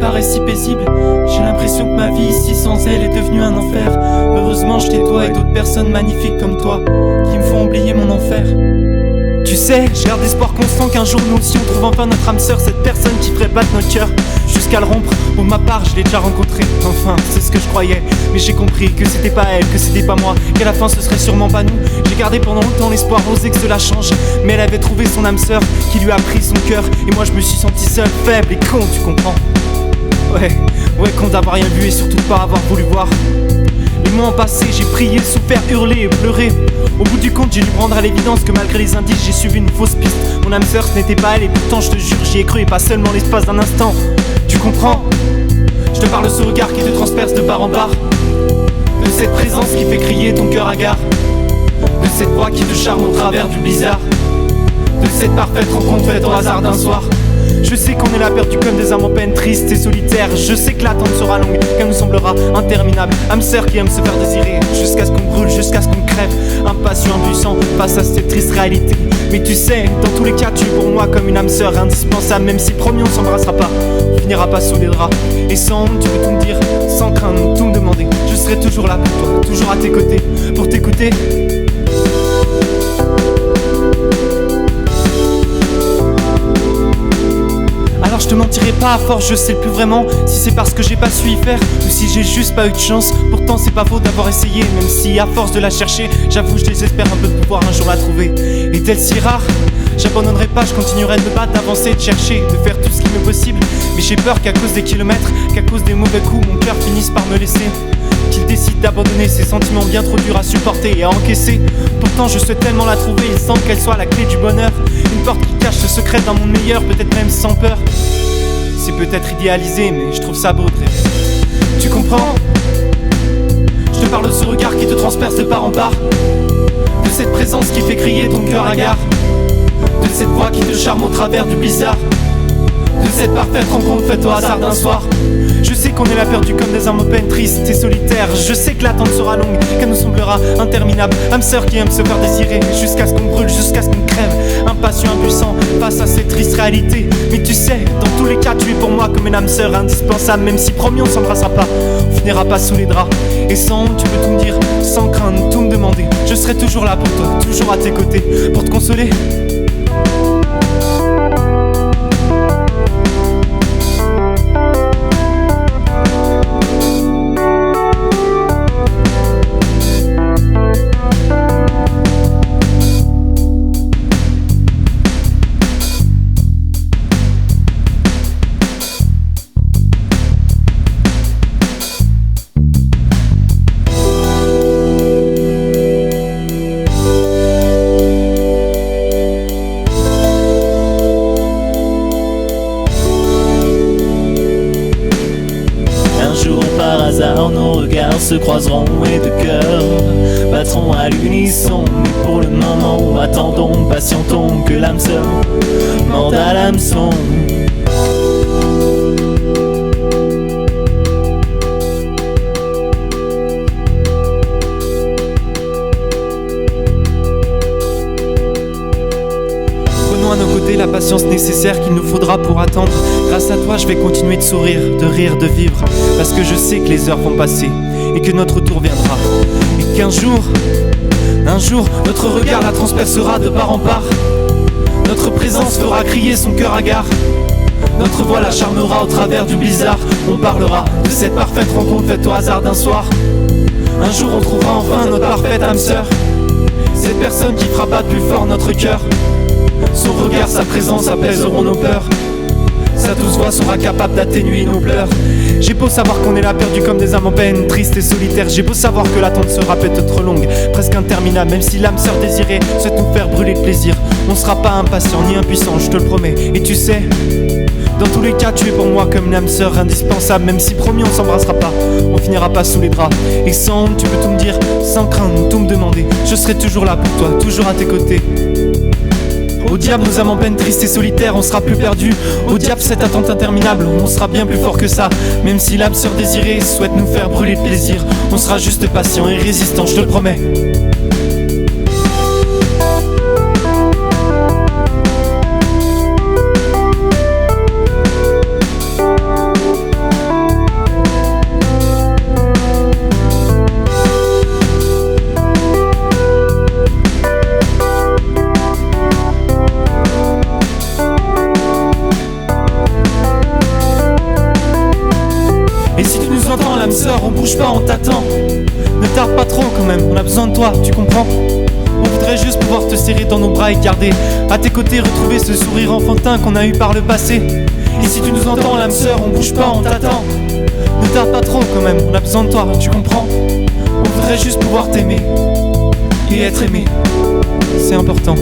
paraît si paisible. J'ai l'impression que ma vie ici sans elle est devenue un enfer. Heureusement je t'ai toi et d'autres personnes magnifiques comme toi qui me font oublier mon enfer. Tu sais, je garde espoir constant qu'un jour nous aussi on trouve enfin notre âme sœur, cette personne qui ferait battre notre cœur jusqu'à le rompre. Pour ma part, je l'ai déjà rencontrée, enfin, c'est ce que je croyais. Mais j'ai compris que c'était pas elle, que c'était pas moi, qu'à la fin ce serait sûrement pas nous. J'ai gardé pendant longtemps l'espoir, osé que cela change. Mais elle avait trouvé son âme sœur qui lui a pris son cœur. Et moi je me suis senti seul, faible et con, tu comprends? Ouais, con d'avoir rien vu et surtout de pas avoir voulu voir. Les mois ont passé, j'ai prié, souffert, hurlé et pleuré. Au bout du compte, j'ai dû prendre à l'évidence que malgré les indices, j'ai suivi une fausse piste. Mon âme sœur, ce n'était pas elle et pourtant je te jure, j'y ai cru et pas seulement l'espace d'un instant. Tu comprends? Je te parle ce regard qui te transperce de part en part, de cette présence qui fait crier ton cœur hagard, de cette voix qui te charme au travers du blizzard, de cette parfaite rencontre faite au hasard d'un soir. Je sais qu'on est là perdu comme des âmes en peine, tristes et solitaires. Je sais que l'attente sera longue, qu'elle nous semblera interminable. Âme sœur qui aime se faire désirer, jusqu'à ce qu'on brûle, jusqu'à ce qu'on crève. Impatient, impuissant, face à cette triste réalité. Mais tu sais, dans tous les cas, tu es pour moi comme une âme sœur indispensable. Même si promis on s'embrassera pas, on finira pas sous les draps. Et sans honte, tu peux tout me dire, sans craindre, tout me demander. Je serai toujours là pour toi, toujours à tes côtés, pour t'écouter. Alors je te mentirai pas à force, je sais plus vraiment si c'est parce que j'ai pas su y faire ou si j'ai juste pas eu de chance. Pourtant c'est pas faux d'avoir essayé, même si à force de la chercher, j'avoue je désespère un peu de pouvoir un jour la trouver. Est-elle si rare? J'abandonnerai pas, je continuerai de me battre, d'avancer, de chercher, de faire tout ce qui m'est possible. Mais j'ai peur qu'à cause des kilomètres, qu'à cause des mauvais coups, mon cœur finisse par me laisser. Qu'il décide d'abandonner ces sentiments bien trop durs à supporter et à encaisser. Pourtant je souhaite tellement la trouver, il semble qu'elle soit la clé du bonheur. Une porte qui cache ce secret d'un monde meilleur, peut-être même sans peur. C'est peut-être idéalisé, mais je trouve ça beau de rêver. Tu comprends? Je te parle de ce regard qui te transperce de part en part, de cette présence qui fait crier ton cœur hagard, de cette voix qui te charme au travers du blizzard, de cette parfaite rencontre faite au hasard d'un soir. Je sais qu'on est là perdu comme des âmes en peine, tristes et solitaires. Je sais que l'attente sera longue, qu'elle nous semblera interminable. Âme sœur qui aime se faire désirer, jusqu'à ce qu'on brûle, jusqu'à ce qu'on crève. Impatient, impuissant, face à cette triste réalité. Mais tu sais, dans tous les cas, tu es pour moi comme une âme sœur indispensable. Même si promis on s'embrassera pas, on finira pas sous les draps. Et sans honte, tu peux tout me dire, sans craindre, tout me demander. Je serai toujours là pour toi, toujours à tes côtés, pour te consoler. Nos regards se croiseront et de cœur battront à l'unisson. Mais pour le moment, attendons, patientons que l'âme sœur morde à l'hameçon. Prenons à nos côtés la patience nécessaire qu'il nous faudra pour attendre. Grâce à toi je vais continuer de sourire, de rire, de vivre, parce que je sais que les heures vont passer et que notre tour viendra. Et qu'un jour, notre regard la transpercera de part en part. Notre présence fera crier son cœur hagard. Notre voix la charmera au travers du blizzard. On parlera de cette parfaite rencontre faite au hasard d'un soir. Un jour on trouvera enfin notre parfaite âme sœur, cette personne qui fera battre plus fort notre cœur. Son regard, sa présence apaiseront nos peurs. Sa douce voix sera capable d'atténuer nos pleurs. J'ai beau savoir qu'on est là perdu comme des âmes en peine, tristes et solitaires. J'ai beau savoir que l'attente sera peut-être longue, presque interminable. Même si l'âme sœur désirée souhaite nous faire brûler de plaisir, on sera pas impatient ni impuissant, je te le promets. Et tu sais, dans tous les cas tu es pour moi comme une âme sœur indispensable. Même si promis on s'embrassera pas, on finira pas sous les draps. Et sans honte tu peux tout me dire, sans craindre, tout me demander. Je serai toujours là pour toi, toujours à tes côtés. Au diable nos âmes en peine, tristes et solitaires, on sera plus perdus. Au diable cette attente interminable, on sera bien plus fort que ça. Même si l'âme sœur désirée souhaite nous faire brûler de plaisir, on sera juste patient et résistant, je te le promets. Ne tarde pas trop quand même, on a besoin de toi, tu comprends? On voudrait juste pouvoir te serrer dans nos bras et garder à tes côtés, retrouver ce sourire enfantin qu'on a eu par le passé. Et si tu nous entends, l'âme sœur, on bouge pas, on t'attend. Ne tarde pas trop quand même, on a besoin de toi, tu comprends? On voudrait juste pouvoir t'aimer et être aimé, c'est important.